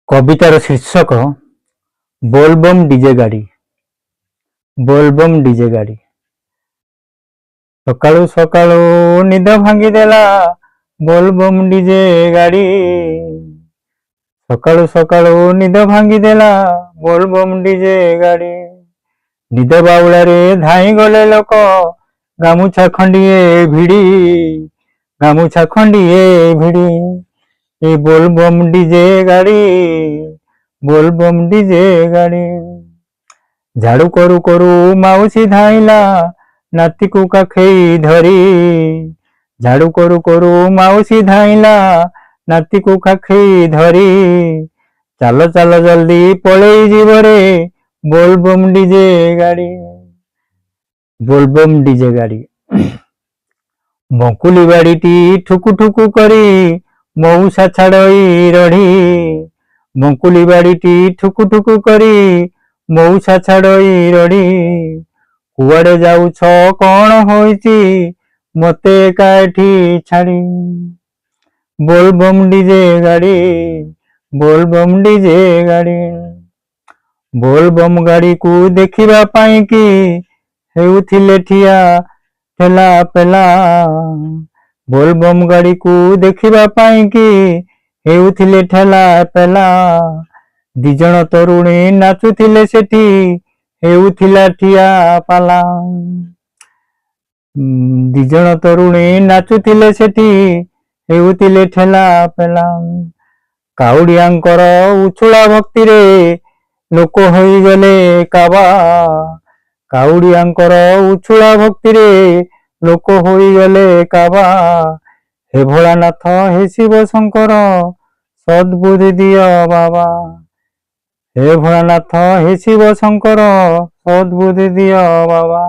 कवितार शीर्षक बोलबम डीजे गाड़ी। बोलबम डीजे गाड़ी सकाळू सकाळू निद भांगी देला बोलबम डीजे गाड़ी। सकाळू सकाळू निद भांगी देला बोलबम डीजे गाड़ी। निद बाउलारे धाई गले लोक गामुछा खंडिए भिड़ी। गामुछा खंडिए भिड़ी ए बोलबम डीजे गाड़ी। बोलबम डीजे गाड़ी झाड़ू करू करू माउसी धाइला नाती को काखेई धरी। झाड़ू करू करू माउसी धाइला नाती को काखेई धरी। चलो चलो जल्दी पलई जीवरे बोलबम डीजे गाड़ी। बोलबम डीजे गाड़ी बंकुली बाड़ीटी ठुकु ठुकु करी मऊसा छाड़ई रढ़ी। बंकुली बाड़ीटी ठुकु ठुकु करी मऊसा छाड़ई रढ़ी। कुआड़े जाउछ कौन होइची मते काठी छाड़ी। बोलबम डीजे गाड़ी। बोलबम डीजे गाड़ी बोलबम गाड़ी को देखिबा पाई कि हेउथिले ठिया ठेला पेला। बोलबम गाड़ी को देखिबा पाई कि हेउथिले ठेला पेला। दिजण तरुणी नाचुथिले सेठी हेउथिला ठिया पाला। दिजण तरुणी नाचुथिले सेठी हेउथिले ठेला पेला। काउडियांकर उछुळा भक्ति रे लोक होई गले काबा। काउडियांकर उछुळा भक्ति रे लोक होई गले काबा। हे भोलानाथ हे शिव शंकर सद्बुद्धि दियो बाबा। हे भोलानाथ हे शिव शंकर सद्बुद्धि दियो बाबा।